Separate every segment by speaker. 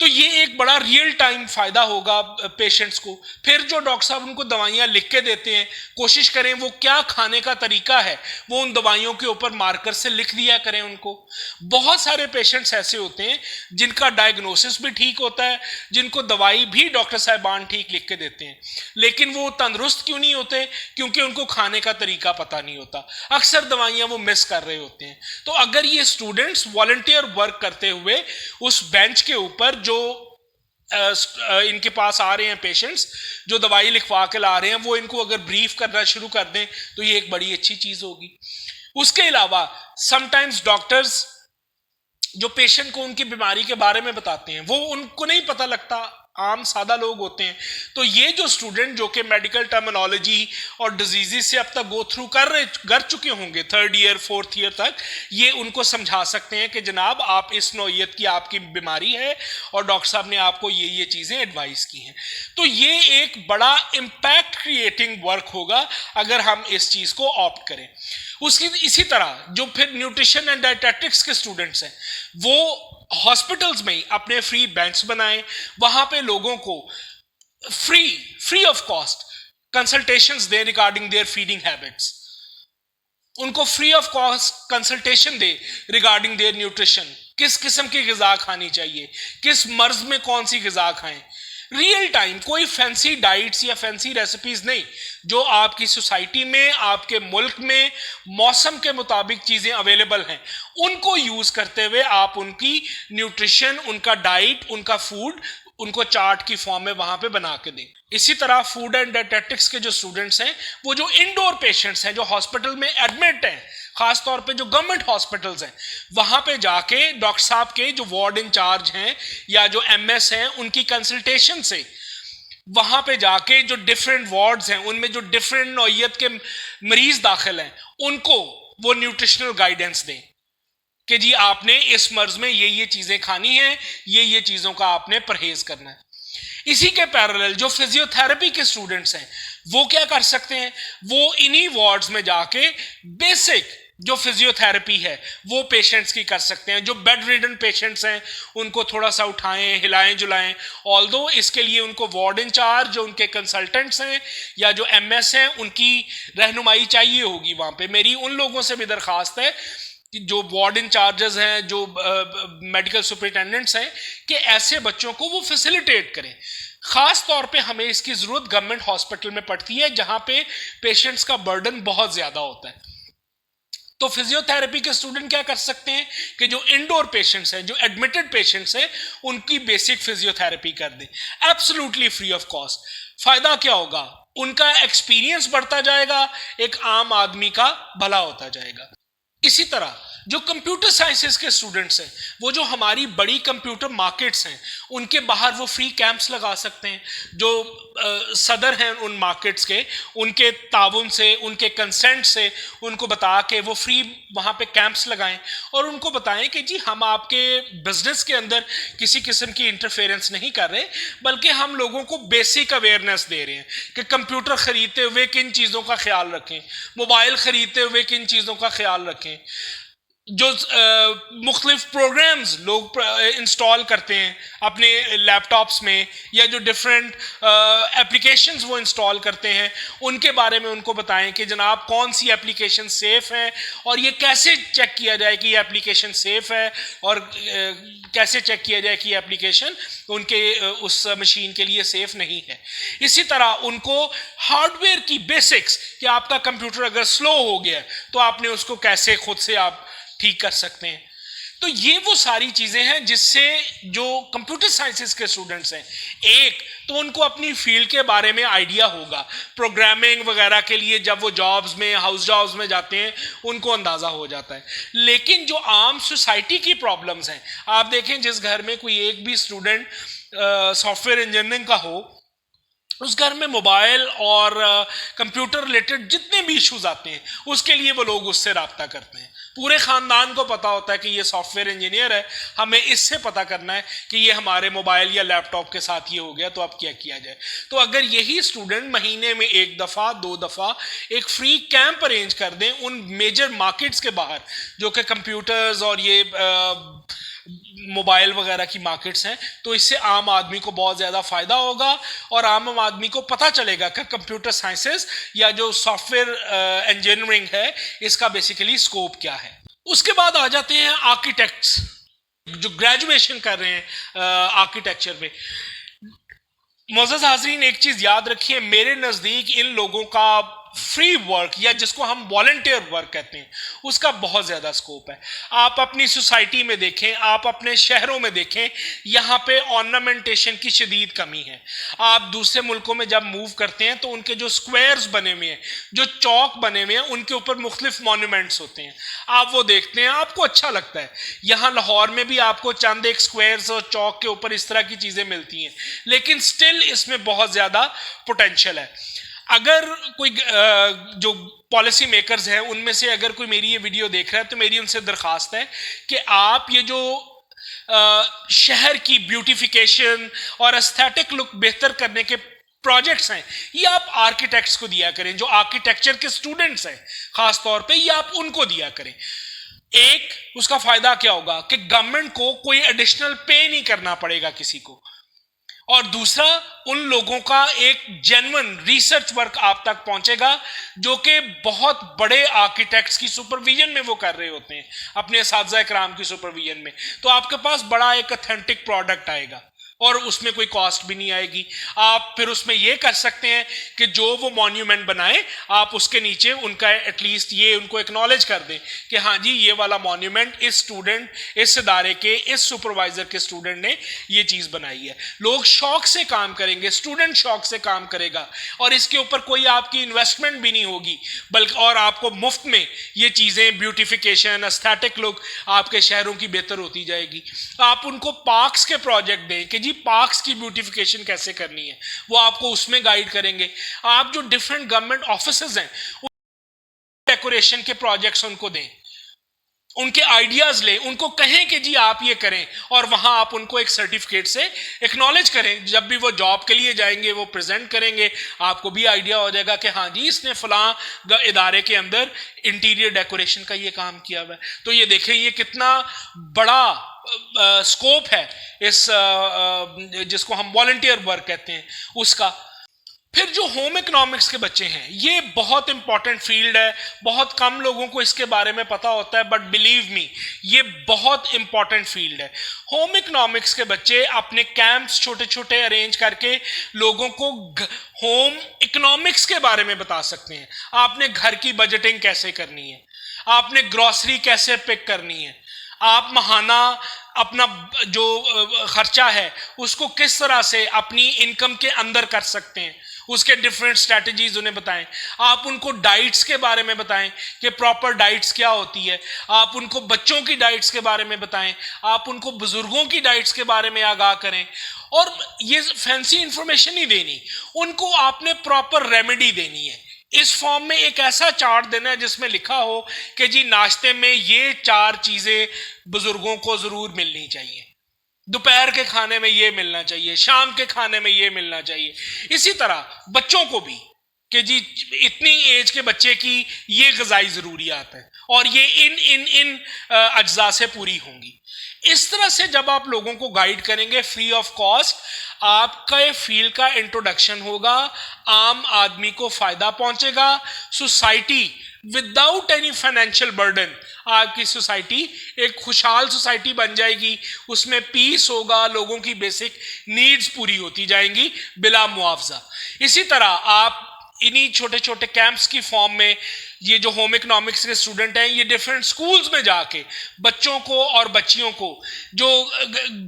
Speaker 1: تو یہ ایک بڑا ریئل ٹائم فائدہ ہوگا پیشنٹس کو. پھر جو ڈاکٹر صاحب ان کو دوائیاں لکھ کے دیتے ہیں کوشش کریں وہ کیا کھانے کا طریقہ ہے وہ ان دوائیوں کے اوپر مارکر سے لکھ دیا کریں ان کو. بہت سارے پیشنٹس ایسے ہوتے ہیں جن کا ڈائگنوسس بھی ٹھیک ہوتا ہے, جن کو دوائی بھی ڈاکٹر صاحبان ٹھیک لکھ کے دیتے ہیں, لیکن وہ تندرست کیوں نہیں ہوتے؟ کیونکہ ان کو کھانے کا طریقہ پتہ نہیں ہوتا, اکثر دوائیاں وہ مس کر رہے ہوتے ہیں. تو اگر یہ اسٹوڈنٹس والنٹیئر ورک کرتے ہوئے اس بینچ کے اوپر جو ان کے پاس آ رہے ہیں پیشنٹس جو دوائی لکھوا کے لا رہے ہیں وہ ان کو اگر بریف کرنا شروع کر دیں تو یہ ایک بڑی اچھی چیز ہوگی. اس کے علاوہ سم ٹائمز ڈاکٹرز جو پیشنٹ کو ان کی بیماری کے بارے میں بتاتے ہیں وہ ان کو نہیں پتہ لگتا, عام سادہ لوگ ہوتے ہیں. تو یہ جو اسٹوڈنٹ جو کہ میڈیکل ٹرمینالوجی اور ڈیزیزز سے اب تک گو تھرو کر چکے ہوں گے 3rd ایئر 4th ایئر تک, یہ ان کو سمجھا سکتے ہیں کہ جناب آپ اس نوعیت کی آپ کی بیماری ہے اور ڈاکٹر صاحب نے آپ کو یہ چیزیں ایڈوائز کی ہیں. تو یہ ایک بڑا امپیکٹ کریٹنگ ورک ہوگا اگر ہم اس چیز کو آپٹ کریں. اسی طرح جو پھر نیوٹریشن اینڈ ڈائٹیٹکس کے اسٹوڈنٹس ہیں وہ ہاسپٹلز میں اپنے فری بینچ بنائیں, وہاں پہ لوگوں کو فری آف کاسٹ کنسلٹیشنز دیں ریگارڈنگ دیئر فیڈنگ ہیبٹس, ان کو فری آف کاسٹ کنسلٹیشن دے ریگارڈنگ دیئر نیوٹریشن, کس قسم کی غذا کھانی چاہیے, کس مرض میں کون سی غذا کھائیں. ریئل ٹائم, کوئی فینسی ڈائٹس یا فینسی ریسیپیز نہیں, جو آپ کی سوسائٹی میں آپ کے ملک میں موسم کے مطابق چیزیں اویلیبل ہیں ان کو یوز کرتے ہوئے آپ ان کی نیوٹریشن, ان کا ڈائٹ, ان کا فوڈ ان کو چارٹ کی فارم میں وہاں پہ بنا کے دیں. اسی طرح فوڈ اینڈ ڈائٹیٹکس کے جو اسٹوڈنٹس ہیں وہ جو انڈور پیشنٹس ہیں جو ہاسپٹل میں ایڈمٹ ہیں, خاص طور پہ جو گورنمنٹ ہاسپٹلز ہیں وہاں پہ جا کے ڈاکٹر صاحب کے جو وارڈ انچارج ہیں یا جو ایم ایس ہیں ان کی کنسلٹیشن سے وہاں پہ جا کے جو ڈفرینٹ وارڈز ہیں ان میں جو ڈفرینٹ نوعیت کے مریض داخل ہیں ان کو وہ نیوٹریشنل گائیڈنس دیں کہ جی آپ نے اس مرض میں یہ چیزیں کھانی ہیں, یہ چیزوں کا آپ نے پرہیز کرنا ہے. اسی کے پیرالل جو فزیو تھراپی کے اسٹوڈنٹس ہیں وہ کیا کر سکتے ہیں, وہ انہی وارڈز میں جا کے بیسک جو فزیو تھراپی ہے وہ پیشنٹس کی کر سکتے ہیں. جو بیڈ ریڈن پیشنٹس ہیں ان کو تھوڑا سا اٹھائیں, ہلائیں جلائیں, آلدو اس کے لیے ان کو وارڈ انچارج جو ان کے کنسلٹنٹس ہیں یا جو ایم ایس ہیں ان کی رہنمائی چاہیے ہوگی وہاں پہ. میری ان لوگوں سے بھی درخواست ہے جو وارڈ انچارجز ہیں, جو میڈیکل سپرنٹینڈنٹس ہیں, کہ ایسے بچوں کو وہ فیسیلیٹیٹ کریں. خاص طور پہ ہمیں اس کی ضرورت گورنمنٹ ہاسپٹل میں پڑتی ہے جہاں پہ پیشنٹس کا برڈن بہت زیادہ ہوتا ہے. تو فزیو تھراپی کے اسٹوڈنٹ کیا کر سکتے ہیں کہ جو انڈور پیشنٹس ہیں, جو ایڈمٹڈ پیشنٹس ہیں, ان کی بیسک فزیو تھراپی کر دیں ایبسولوٹلی فری آف کاسٹ. فائدہ کیا ہوگا, ان کا ایکسپیرینس بڑھتا جائے گا, ایک عام آدمی کا بھلا ہوتا جائے گا. اسی طرح جو کمپیوٹر سائنسز کے اسٹوڈنٹس ہیں وہ جو ہماری بڑی کمپیوٹر مارکیٹس ہیں ان کے باہر وہ فری کیمپس لگا سکتے ہیں. جو صدر ہیں ان مارکیٹس کے, ان کے تعاون سے, ان کے کنسنٹ سے ان کو بتا کے وہ فری وہاں پہ کیمپس لگائیں اور ان کو بتائیں کہ جی ہم آپ کے بزنس کے اندر کسی قسم کی انٹرفیرنس نہیں کر رہے, بلکہ ہم لوگوں کو بیسک اویئرنیس دے رہے ہیں کہ کمپیوٹر خریدتے ہوئے کن چیزوں کا خیال رکھیں, موبائل خریدتے ہوئے کن چیزوں کا خیال رکھیں, جو مختلف پروگرامز لوگ انسٹال کرتے ہیں اپنے لیپ ٹاپس میں یا جو ڈفرینٹ اپلیکیشنز وہ انسٹال کرتے ہیں ان کے بارے میں ان کو بتائیں کہ جناب کون سی اپلیکیشن سیف ہے اور یہ کیسے چیک کیا جائے کہ یہ اپلیکیشن سیف ہے اور کیسے چیک کیا جائے کہ یہ اپلیکیشن ان کے اس مشین کے لیے سیف نہیں ہے. اسی طرح ان کو ہارڈ ویئر کی بیسکس کہ آپ کا کمپیوٹر اگر سلو ہو گیا تو آپ نے اس کو کیسے خود سے آپ ٹھیک کر سکتے ہیں. تو یہ وہ ساری چیزیں ہیں جس سے جو کمپیوٹر سائنسز کے اسٹوڈنٹس ہیں ایک تو ان کو اپنی فیلڈ کے بارے میں آئیڈیا ہوگا, پروگرامنگ وغیرہ کے لیے جب وہ جابز میں ہاؤس جابز میں جاتے ہیں ان کو اندازہ ہو جاتا ہے. لیکن جو عام سوسائٹی کی پرابلمز ہیں, آپ دیکھیں جس گھر میں کوئی ایک بھی اسٹوڈنٹ سافٹ ویئر انجینئرنگ کا ہو اس گھر میں موبائل اور کمپیوٹر ریلیٹڈ جتنے بھی ایشوز آتے ہیں اس کے لیے وہ لوگ اس سے رابطہ کرتے ہیں. پورے خاندان کو پتا ہوتا ہے کہ یہ سافٹ ویئر انجینئر ہے, ہمیں اس سے پتا کرنا ہے کہ یہ ہمارے موبائل یا لیپ ٹاپ کے ساتھ یہ ہو گیا تو اب کیا کیا جائے. تو اگر یہی اسٹوڈنٹ مہینے میں 1 دفعہ 2 دفعہ ایک فری کیمپ ارینج کر دیں ان میجر مارکیٹس کے باہر جو کہ کمپیوٹرز اور یہ موبائل وغیرہ کی مارکیٹس ہیں، تو اس سے عام آدمی کو بہت زیادہ فائدہ ہوگا اور عام آدمی کو پتہ چلے گا کہ کمپیوٹر سائنسز یا جو سافٹ ویئر انجینئرنگ ہے اس کا بیسیکلی اسکوپ کیا ہے. اس کے بعد آ جاتے ہیں آرکیٹیکٹس جو گریجویشن کر رہے ہیں آرکیٹیکچر میں. معزز حاضرین، ایک چیز یاد رکھیے، میرے نزدیک ان لوگوں کا فری ورک یا جس کو ہم والنٹیئر ورک کہتے ہیں اس کا بہت زیادہ سکوپ ہے. آپ اپنی سوسائٹی میں دیکھیں، آپ اپنے شہروں میں دیکھیں، یہاں پہ آرنامنٹیشن کی شدید کمی ہے. آپ دوسرے ملکوں میں جب موو کرتے ہیں تو ان کے جو سکویئرز بنے ہوئے ہیں، جو چوک بنے ہوئے ہیں، ان کے اوپر مختلف مونومنٹس ہوتے ہیں. آپ وہ دیکھتے ہیں، آپ کو اچھا لگتا ہے. یہاں لاہور میں بھی آپ کو چند ایک سکویئرز اور چوک کے اوپر اس طرح کی چیزیں ملتی ہیں، لیکن سٹل اس میں بہت زیادہ پوٹینشل ہے. اگر کوئی جو پالیسی میکرز ہیں ان میں سے اگر کوئی میری یہ ویڈیو دیکھ رہا ہے تو میری ان سے درخواست ہے کہ آپ یہ جو شہر کی بیوٹیفیکیشن اور ایستھیٹک لک بہتر کرنے کے پروجیکٹس ہیں، یہ آپ آرکیٹیکٹس کو دیا کریں. جو آرکیٹیکچر کے سٹوڈنٹس ہیں خاص طور پہ، یہ آپ ان کو دیا کریں. ایک اس کا فائدہ کیا ہوگا کہ گورنمنٹ کو کوئی ایڈیشنل پے نہیں کرنا پڑے گا کسی کو، اور دوسرا ان لوگوں کا ایک جینون ریسرچ ورک آپ تک پہنچے گا جو کہ بہت بڑے آرکیٹیکٹس کی سپرویژن میں وہ کر رہے ہوتے ہیں، اپنے اساتذہ کرام کی سپرویژن میں. تو آپ کے پاس بڑا ایک اتھینٹک پروڈکٹ آئے گا اور اس میں کوئی کاسٹ بھی نہیں آئے گی. آپ پھر اس میں یہ کر سکتے ہیں کہ جو وہ مانیومنٹ بنائیں آپ اس کے نیچے ان کا ایٹ لیسٹ یہ ان کو ایکنالج کر دیں کہ ہاں جی یہ والا مانیومنٹ اس اسٹوڈنٹ، اس ادارے کے، اس سپروائزر کے اسٹوڈنٹ نے یہ چیز بنائی ہے. لوگ شوق سے کام کریں گے، اسٹوڈنٹ شوق سے کام کرے گا اور اس کے اوپر کوئی آپ کی انویسٹمنٹ بھی نہیں ہوگی، بلکہ اور آپ کو مفت میں یہ چیزیں بیوٹیفیکیشن، ایستھیٹک لک آپ کے شہروں کی بہتر ہوتی جائے گی. آپ ان کو پارکس کے پروجیکٹ دیں کہ جی پارکس کی بیوٹیفیکیشن کیسے کرنی ہے، وہ آپ کو اس میں گائیڈ کریں گے. آپ جو ڈیفرنٹ گورنمنٹ آفیسز ہیں ڈیکوریشن کے پروجیکٹس ان کو دیں، ان کے آئیڈیاز لیں، ان کو کہیں کہ جی آپ یہ کریں، اور وہاں آپ ان کو ایک سرٹیفکیٹ سے ایکنالج کریں. جب بھی وہ جاب کے لیے جائیں گے وہ پریزنٹ کریں گے، آپ کو بھی آئیڈیا ہو جائے گا کہ ہاں جی اس نے فلاں ادارے کے اندر انٹیریئر ڈیکوریشن کا یہ کام کیا ہوا ہے. تو یہ دیکھیں یہ کتنا بڑا سکوپ ہے اس جس کو ہم والنٹیئر ورک کہتے ہیں اس کا. پھر جو ہوم اکنامکس کے بچے ہیں، یہ بہت امپورٹنٹ فیلڈ ہے. بہت کم لوگوں کو اس کے بارے میں پتا ہوتا ہے، بٹ بلیو می یہ بہت امپورٹنٹ فیلڈ ہے. ہوم اکنامکس کے بچے اپنے کیمپس چھوٹے چھوٹے ارینج کر کے لوگوں کو ہوم اکنامکس کے بارے میں بتا سکتے ہیں. آپ نے گھر کی بجٹنگ کیسے کرنی ہے، آپ نے گروسری کیسے پک کرنی ہے، آپ ماہانہ اپنا جو خرچہ ہے اس کو کس طرح سے اپنی انکم کے اندر کر سکتے ہیں، اس کے ڈیفرنٹ سٹریٹجیز انہیں بتائیں. آپ ان کو ڈائٹس کے بارے میں بتائیں کہ پراپر ڈائٹس کیا ہوتی ہے. آپ ان کو بچوں کی ڈائٹس کے بارے میں بتائیں، آپ ان کو بزرگوں کی ڈائٹس کے بارے میں آگاہ کریں. اور یہ فینسی انفارمیشن نہیں دینی، ان کو آپ نے پراپر ریمیڈی دینی ہے. اس فارم میں ایک ایسا چارٹ دینا ہے جس میں لکھا ہو کہ جی ناشتے میں یہ 4 چیزیں بزرگوں کو ضرور ملنی چاہیے، دوپہر کے کھانے میں یہ ملنا چاہیے، شام کے کھانے میں یہ ملنا چاہیے. اسی طرح بچوں کو بھی کہ جی اتنی ایج کے بچے کی یہ غذائی ضروریات ہیں اور یہ ان اجزاء سے پوری ہوں گی. اس طرح سے جب آپ لوگوں کو گائیڈ کریں گے فری آف کاسٹ، آپ کا فیلڈ کا انٹروڈکشن ہوگا، عام آدمی کو فائدہ پہنچے گا. Society without any financial burden, آپ کی سوسائٹی ایک خوشحال سوسائٹی بن جائے گی. اس میں پیس ہوگا، لوگوں کی بیسک نیڈز پوری ہوتی جائیں گی بلا معاوضہ. اسی طرح آپ انہی چھوٹے چھوٹے کیمپس کی فارم میں یہ جو ہوم اکنامکس کے اسٹوڈنٹ ہیں یہ ڈیفرنٹ سکولز میں جا کے بچوں کو اور بچیوں کو جو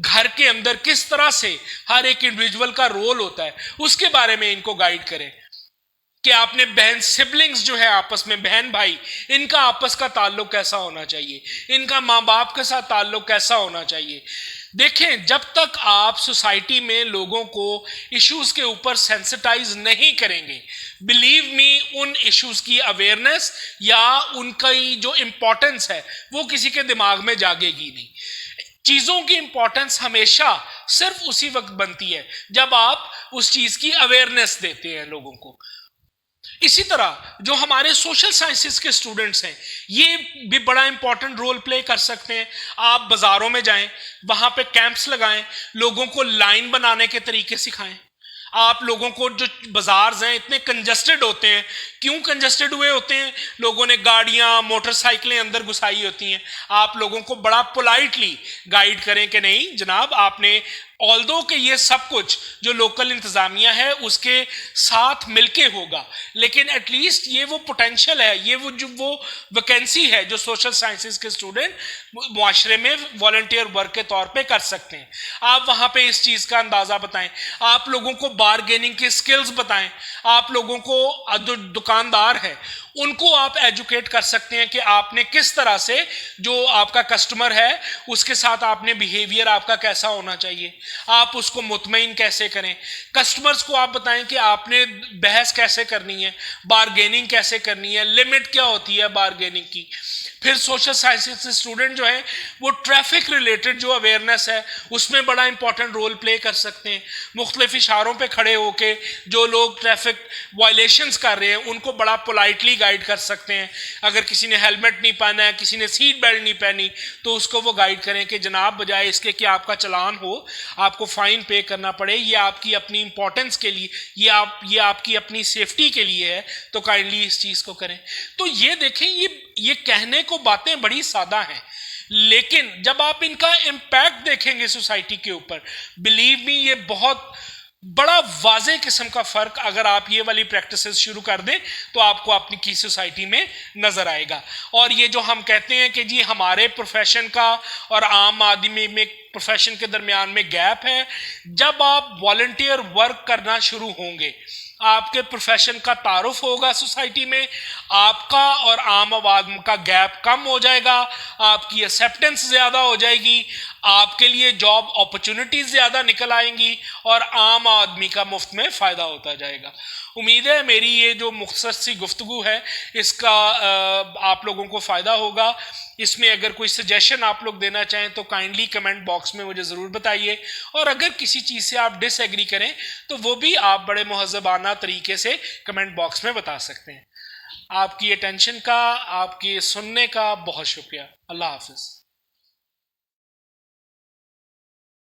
Speaker 1: گھر کے اندر کس طرح سے ہر ایک انڈیویجول کا رول ہوتا ہے اس کے بارے میں ان کو گائیڈ کریں کہ آپ نے بہن سبلنگز جو ہے آپس میں بہن بھائی ان کا آپس کا تعلق کیسا ہونا چاہیے، ان کا ماں باپ کے ساتھ تعلق کیسا ہونا چاہیے. دیکھیں جب تک آپ سوسائٹی میں لوگوں کو ایشوز کے اوپر سینسٹائز نہیں کریں گے، بلیو می ان ایشوز کی اویئرنیس یا ان کی جو امپورٹنس ہے وہ کسی کے دماغ میں جاگے گی نہیں. چیزوں کی امپورٹنس ہمیشہ صرف اسی وقت بنتی ہے جب آپ اس چیز کی اویئرنیس دیتے ہیں لوگوں کو. اسی طرح جو ہمارے سوشل سائنسز کے اسٹوڈنٹس ہیں یہ بھی بڑا امپورٹنٹ رول پلے کر سکتے ہیں. آپ بازاروں میں جائیں, وہاں پہ کیمپس لگائیں, لوگوں کو لائن بنانے کے طریقے سکھائیں. آپ لوگوں کو, جو بازارز ہیں اتنے کنجسٹڈ ہوتے ہیں, کیوں کنجسٹڈ ہوئے ہوتے ہیں؟ لوگوں نے گاڑیاں موٹر سائیکلیں اندر گھسائی ہوتی ہیں. آپ لوگوں کو بڑا پولائٹلی گائیڈ کریں کہ نہیں جناب, آپ نے آلدو کہ یہ سب کچھ جو لوکل انتظامیہ ہے اس کے ساتھ مل کے ہوگا, لیکن ایٹ لیسٹ یہ وہ پوٹینشل ہے, یہ وہ ویکینسی ہے جو سوشل سائنسز کے اسٹوڈنٹ معاشرے میں والنٹیئر ورک کے طور پہ کر سکتے ہیں. آپ وہاں پہ اس چیز کا اندازہ بتائیں, آپ لوگوں کو بارگیننگ کے سکلز بتائیں, آپ لوگوں کو جو دکاندار ہے ان کو آپ ایجوکیٹ کر سکتے ہیں کہ آپ نے کس طرح سے, جو آپ کا کسٹمر ہے اس کے ساتھ آپ نے بیہیویئر آپ کا کیسا ہونا چاہیے, آپ اس کو مطمئن کیسے کریں. کسٹمرز کو آپ بتائیں کہ آپ نے بحث کیسے کرنی ہے, بارگیننگ کیسے کرنی ہے, لمٹ کیا ہوتی ہے بارگیننگ کی. پھر سوشل سائنسز سے اسٹوڈنٹ جو ہیں وہ ٹریفک ریلیٹڈ جو اویئرنیس ہے اس میں بڑا امپورٹنٹ رول پلے کر سکتے ہیں. مختلف اشاروں پہ کھڑے ہو کے جو لوگ ٹریفک وائلیشنز کر رہے ہیں ان کو بڑا پولائٹلی گائیڈ کر سکتے ہیں. اگر کسی نے ہیلمٹ نہیں پہنا ہے, کسی نے سیٹ بیلٹ نہیں پہنی, تو اس کو وہ گائیڈ کریں کہ جناب بجائے اس کے کہ آپ کا چلان ہو, آپ کو فائن پے کرنا پڑے, یہ آپ کی اپنی امپورٹنس کے لیے, یہ آپ کی اپنی سیفٹی کے لیے ہے, تو کائنڈلی اس چیز کو کریں. تو یہ دیکھیں, یہ کہنے کو باتیں بڑی سادہ ہیں, لیکن جب آپ ان کا امپیکٹ دیکھیں گے سوسائٹی کے اوپر, بلیو می یہ بہت بڑا واضح قسم کا فرق, اگر آپ یہ والی پریکٹسز شروع کر دیں تو آپ کو اپنی کی سوسائٹی میں نظر آئے گا. اور یہ جو ہم کہتے ہیں کہ جی ہمارے پروفیشن کا اور عام آدمی میں پروفیشن کے درمیان میں گیپ ہے, جب آپ والنٹیئر ورک کرنا شروع ہوں گے, آپ کے پروفیشن کا تعارف ہوگا سوسائٹی میں, آپ کا اور عام عوام کا گیپ کم ہو جائے گا, آپ کی ایکسیپٹنس زیادہ ہو جائے گی, آپ کے لیے جاب اپرچونٹیز زیادہ نکل آئیں گی, اور عام آدمی کا مفت میں فائدہ ہوتا جائے گا. امید ہے میری یہ جو مختصر سی گفتگو ہے اس کا آپ لوگوں کو فائدہ ہوگا. اس میں اگر کوئی سجیشن آپ لوگ دینا چاہیں تو کائنڈلی کمنٹ باکس میں مجھے ضرور بتائیے, اور اگر کسی چیز سے آپ ڈس ایگری کریں تو وہ بھی آپ بڑے مہذبانہ طریقے سے کمنٹ باکس میں بتا سکتے ہیں. آپ کی اٹینشن کا, آپ کی سننے کا بہت شکریہ. اللہ حافظ.